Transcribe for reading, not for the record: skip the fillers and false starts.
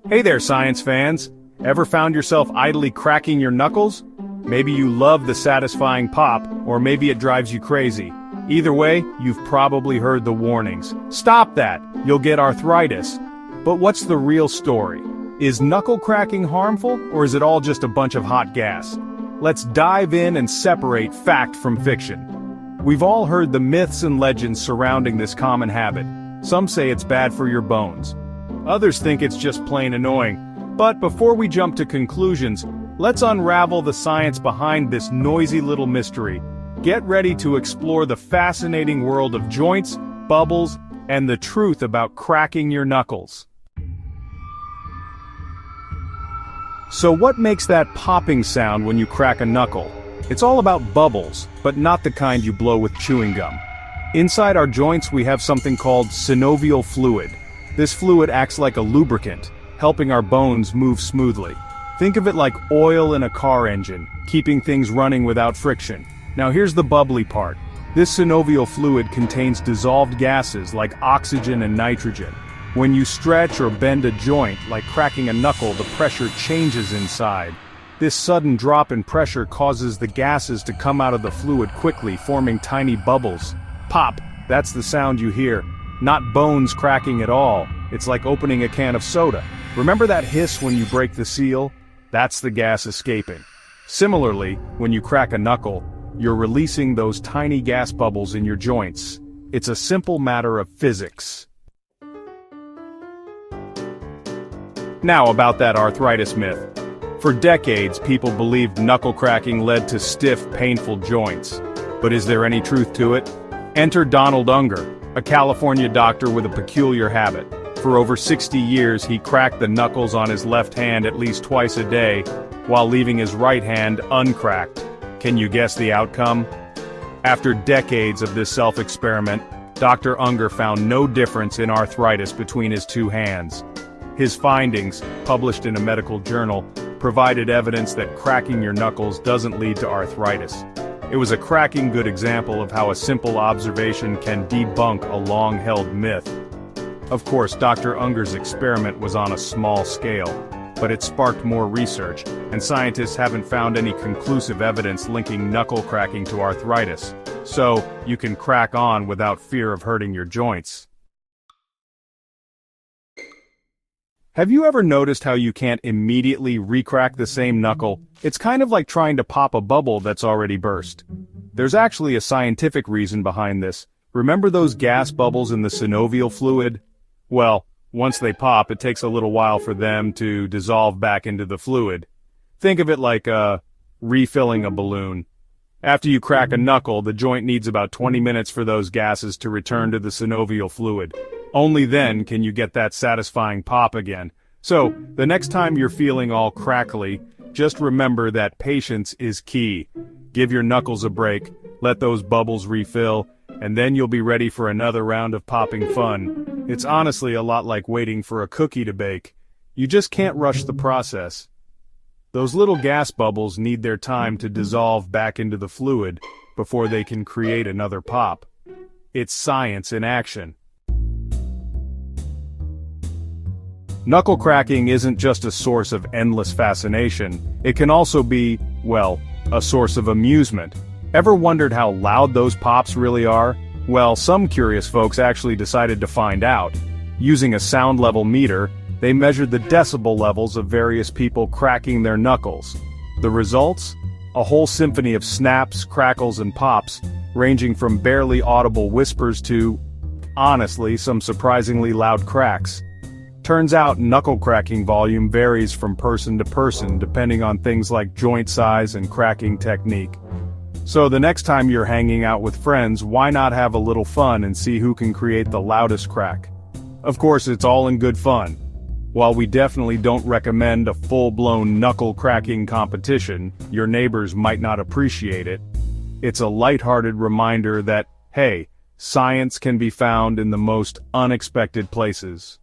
Hey there, science fans! Ever found yourself idly cracking your knuckles? Maybe you love the satisfying pop, or maybe it drives you crazy. Either way, you've probably heard the warnings. Stop that! You'll get arthritis. But what's the real story? Is knuckle cracking harmful, or is it all just a bunch of hot gas? Let's dive in and separate fact from fiction. We've all heard the myths and legends surrounding this common habit. Some say it's bad for your bones. Others think it's just plain annoying. But before we jump to conclusions, let's unravel the science behind this noisy little mystery. Get ready to explore the fascinating world of joints, bubbles, and the truth about cracking your knuckles. So what makes that popping sound when you crack a knuckle? It's all about bubbles, but not the kind you blow with chewing gum. Inside our joints we have something called synovial fluid. This fluid acts like a lubricant, helping our bones move smoothly. Think of it like oil in a car engine, keeping things running without friction. Now here's the bubbly part. This synovial fluid contains dissolved gases like oxygen and nitrogen. When you stretch or bend a joint, like cracking a knuckle, the pressure changes inside. This sudden drop in pressure causes the gases to come out of the fluid quickly, forming tiny bubbles. Pop! That's the sound you hear. Not bones cracking at all. It's like opening a can of soda. Remember that hiss when you break the seal? That's the gas escaping. Similarly, when you crack a knuckle, you're releasing those tiny gas bubbles in your joints. It's a simple matter of physics. Now about that arthritis myth. For decades, people believed knuckle cracking led to stiff, painful joints. But is there any truth to it? Enter Donald Unger, a California doctor with a peculiar habit. For over 60 years, he cracked the knuckles on his left hand at least twice a day, while leaving his right hand uncracked. Can you guess the outcome? After decades of this self-experiment, Dr. Unger found no difference in arthritis between his two hands. His findings, published in a medical journal, provided evidence that cracking your knuckles doesn't lead to arthritis. It was a cracking good example of how a simple observation can debunk a long-held myth. Of course, Dr. Unger's experiment was on a small scale, but it sparked more research, and scientists haven't found any conclusive evidence linking knuckle cracking to arthritis. So, you can crack on without fear of hurting your joints. Have you ever noticed how you can't immediately re-crack the same knuckle? It's kind of like trying to pop a bubble that's already burst. There's actually a scientific reason behind this. Remember those gas bubbles in the synovial fluid? Well, once they pop, it takes a little while for them to dissolve back into the fluid. Think of it like refilling a balloon. After you crack a knuckle, the joint needs about 20 minutes for those gases to return to the synovial fluid. Only then can you get that satisfying pop again. So, the next time you're feeling all crackly, just remember that patience is key. Give your knuckles a break, let those bubbles refill, and then you'll be ready for another round of popping fun. It's honestly a lot like waiting for a cookie to bake. You just can't rush the process. Those little gas bubbles need their time to dissolve back into the fluid before they can create another pop. It's science in action. Knuckle cracking isn't just a source of endless fascination, it can also be, well, a source of amusement. Ever wondered how loud those pops really are? Well, some curious folks actually decided to find out. Using a sound level meter, they measured the decibel levels of various people cracking their knuckles. The results? A whole symphony of snaps, crackles, and pops, ranging from barely audible whispers to, honestly, some surprisingly loud cracks. Turns out knuckle cracking volume varies from person to person depending on things like joint size and cracking technique. So the next time you're hanging out with friends, why not have a little fun and see who can create the loudest crack? Of course, it's all in good fun. While we definitely don't recommend a full-blown knuckle cracking competition, your neighbors might not appreciate it. It's a lighthearted reminder that, hey, science can be found in the most unexpected places.